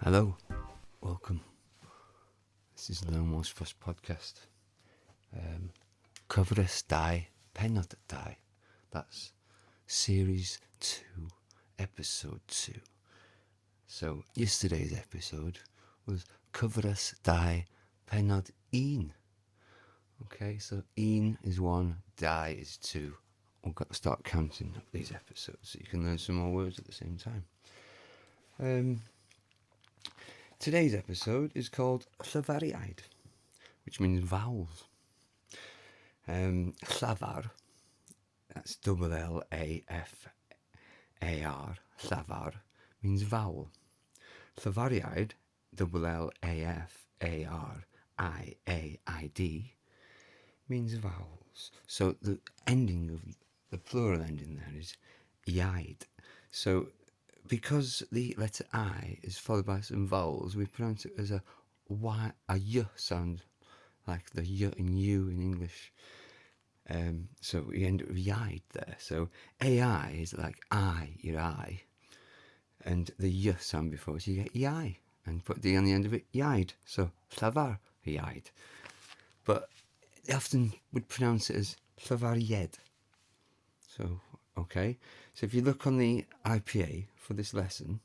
Hello, welcome. This is Learn Welsh first podcast. Cyfres dau, pennod dau. That's series 2, episode 2. So yesterday's episode was cyfres dau, pennod 1. Okay, so 1 is 1, dau is 2. We've got to start counting up these episodes so you can learn some more words at the same time. Today's episode is called Llafariaid, which means vowels. Llafar, that's L-L-A-F-A-R, llafar, means vowel. Llafariaid, L-L-A-F-A-R-I-A-I-D, means vowels. So the ending of the plural ending there is iad. So because the letter I is followed by some vowels, we pronounce it as a y sound, like the y in you in English. So we end up with iad there. So AI is like I, your I, and the y sound before, so you get I, and put D on the end of it, iad. So Llafariaid. But they often would pronounce it as Llafariaid. So, okay. So if you look on the IPA for this lesson,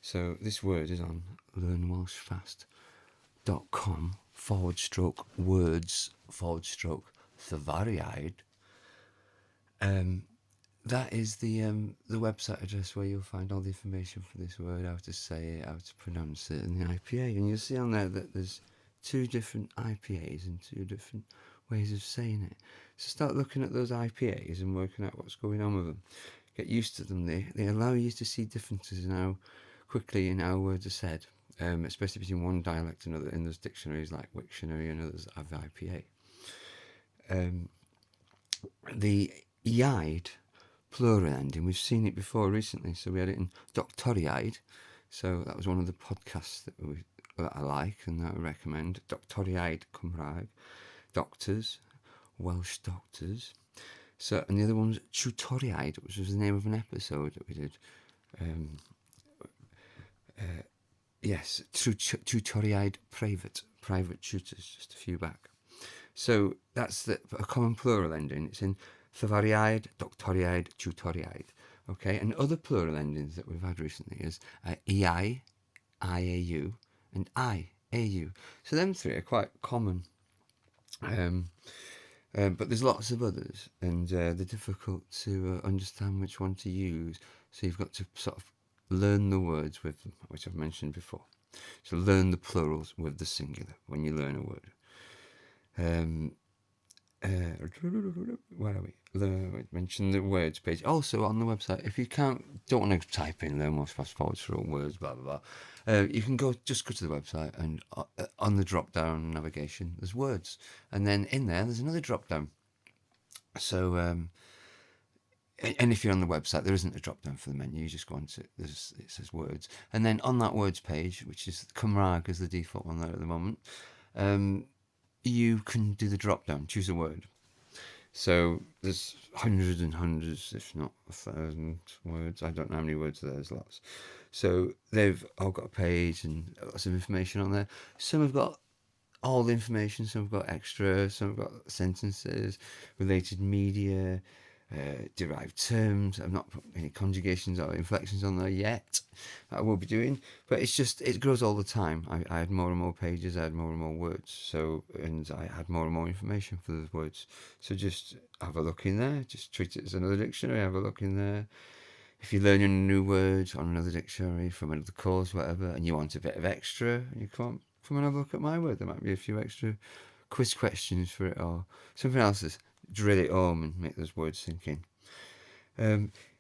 so this word is on learnwelshfast.com/words/Llafariaid. That is the website address where you'll find all the information for this word, how to say it, how to pronounce it, and the IPA. And you'll see on there that there's 2 different IPAs and 2 different ways of saying it. So start looking at those IPAs and working out what's going on with them. Get used to them. They allow you to see differences in how quickly and how words are said, especially between one dialect and another. In those dictionaries like Wiktionary and others that have the IPA. The iad plural ending, we've seen it before recently. So we had it in Doctoriaid. So that was one of the podcasts that I like and that I recommend. Doctoriaid Cymraeg, doctors, Welsh doctors. So, and the other one was Tutoriaid, which was the name of an episode that we did. Yes, Tutoriaid private tutors, just a few back. So that's a common plural ending. It's in Llafariaid, Doctoriaid, Tutoriaid. Okay, and other plural endings that we've had recently is EI, IAU, and IAU. So them 3 are quite common. But there's lots of others, and they're difficult to understand which one to use. So you've got to sort of learn the words with them, which I've mentioned before. So learn the plurals with the singular when you learn a word. Where are we? Mention the words page. Also on the website, if you don't want to type in Learn Welsh fast forwards for all words, blah blah blah, you can just go to the website, and on the drop down navigation there's words, and then in there's another drop down. So and if you're on the website, there isn't a drop down for the menu. You just go into it says words, and then on that words page, which is Cymraeg as the default one there at the moment, you can do the drop down, choose a word. So there's hundreds and hundreds, if not 1,000 words. I don't know how many words there's, lots. So they've all got a page and lots of information on there. Some have got all the information, some have got extra, some have got sentences, related media, derived terms. I've not put any conjugations or inflections on there yet. I will be doing, but it grows all the time. I had more and more pages, I had more and more words, and I had more and more information for those words. So just have a look in there, just treat it as another dictionary, have a look in there. If you're learning a new word on another dictionary from another course, whatever, and you want a bit of extra, you come and have a look at my word. There might be a few extra quiz questions for it, or something else to drill it home and make those words sink in.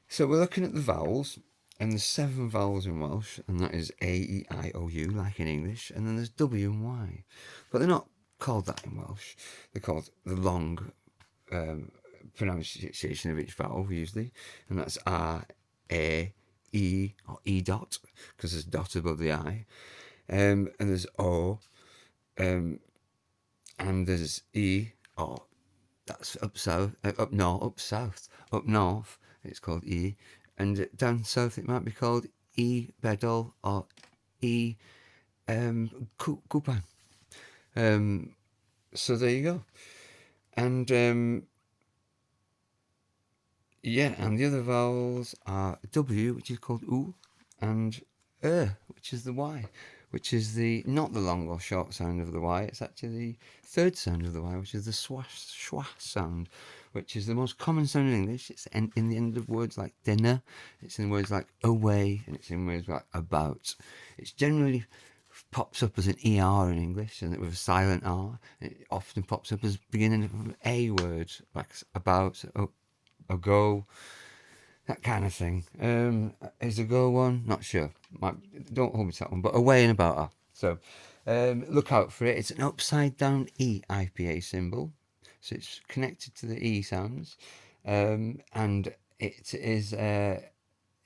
So we're looking at the vowels, and there's 7 vowels in Welsh, and that is A, E, I, O, U, like in English, and then there's W and Y. But they're not called that in Welsh. They're called the long pronunciation of each vowel, usually, and that's R, A, E, or E dot, because there's a dot above the I. And there's O, and there's E, or that's up south, up north, it's called E, and down south it might be called E bedol or e coupon. So there you go. And yeah, and the other vowels are W, which is called oo, and which is the Y, which is not the long or short sound of the Y. It's actually the third sound of the Y, which is the schwa sound, which is the most common sound in English. It's in the end of words like dinner, it's in words like away, and it's in words like about. It's generally pops up as an ER in English, and with a silent R. It often pops up as beginning of an A word, like about, ago, that kind of thing. Is a go one? Not sure. Don't hold me to that one. But away and about her. So look out for it. It's an upside down E IPA symbol. So it's connected to the E sounds. And it is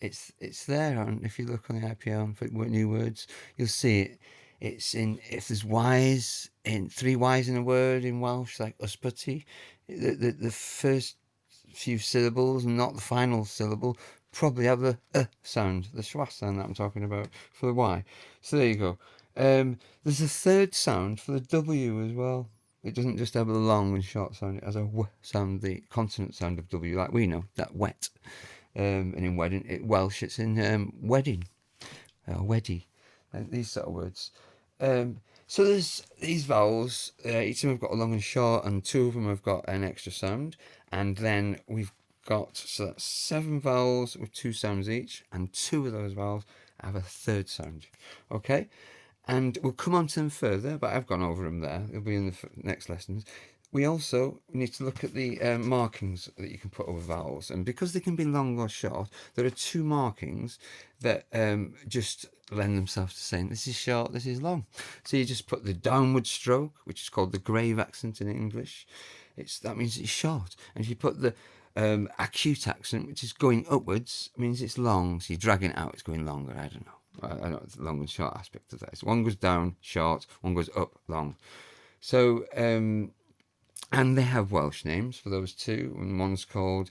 it's there. And if you look on the IPA on new words, you'll see it. It's in, if there's Y's, in 3 Y's in a word in Welsh, like ysbyty, the first few syllables, not the final syllable, probably have the sound, the schwa sound that I'm talking about for the Y. So there you go. There's a third sound for the W as well. It doesn't just have a long and short sound, it has a w sound, the consonant sound of W, like we know, that wet. And in Welsh, it's in wedding, weddy, these sort of words. So there's these vowels, each of them have got a long and short, and 2 of them have got an extra sound. And then we've got, so that's 7 vowels with 2 sounds each, and 2 of those vowels have a third sound. Okay, and we'll come on to them further, but I've gone over them there. They'll be in the next lessons. We also need to look at the markings that you can put over vowels, and because they can be long or short, there are 2 markings that just lend themselves to saying this is short, this is long. So you just put the downward stroke, which is called the grave accent in English. That means it's short. And if you put the acute accent, which is going upwards, means it's long. So you're dragging it out, it's going longer. I don't know. I know it's the long and short aspect of that. So one goes down, short, one goes up, long. So and they have Welsh names for those 2, and one's called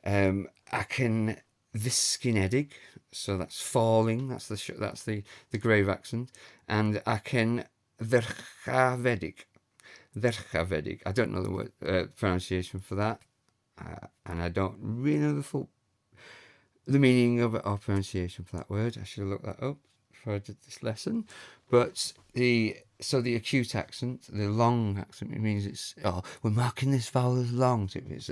Llafariaid, so that's falling. That's the grave accent, and diaeresis. I don't know the word pronunciation for that, and I don't really know the meaning of it or pronunciation for that word. I should have looked that up before I did this lesson. But the acute accent, the long accent, it means we're marking this vowel as long. So if it's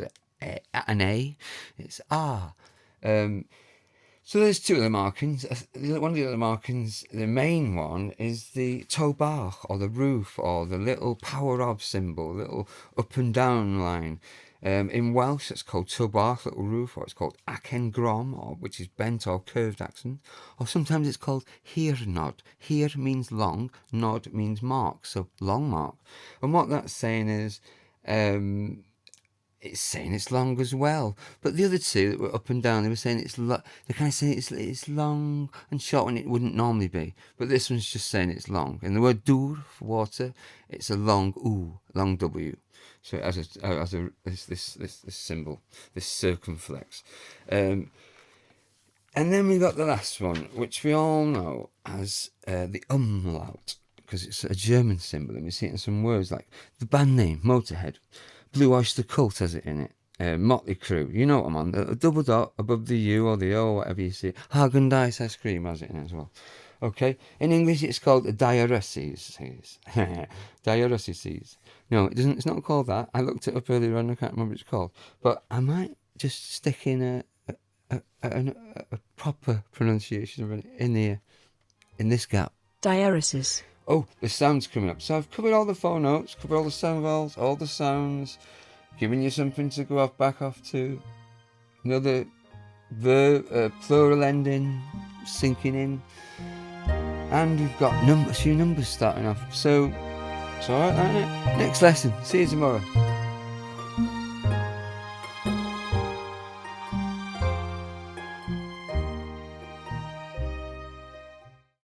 an A, it's R. So there's 2 of the markings. One of the other markings, the main one, is the toe bach, or the roof, or the little power of symbol, little up and down line. In Welsh, it's called toe bach, little roof, or it's called acen grom, which is bent or curved accent, or sometimes it's called hir nod. Hir means long, nod means mark, so long mark. And what that's saying is, it's saying it's long as well. But the other 2 that were up and down, they were saying they're kind of saying it's long and short when it wouldn't normally be. But this one's just saying it's long. In the word dŵr, for water, it's a long oo, long W. So it has this symbol, this circumflex. And then we got the last one, which we all know as the umlaut, because it's a German symbol, and we see it in some words like the band name, Motorhead. Blue Oyster Cult has it in it. Motley Crue, you know what I'm on. A double dot above the U or the O, or whatever you see. Häagen-Dazs ice cream has it in it as well. Okay, in English it's called diaeresis. Diaeresis. No, it doesn't. It's not called that. I looked it up earlier on. I can't remember what it's called. But I might just stick in a proper pronunciation of it in this gap. Diaeresis. Oh, the sound's coming up. So I've covered all the phone notes, covered all the sound vowels, all the sounds, giving you something to go back off to. Another plural ending sinking in. And we've got a few numbers starting off. So it's alright, isn't it? Next lesson. See you tomorrow.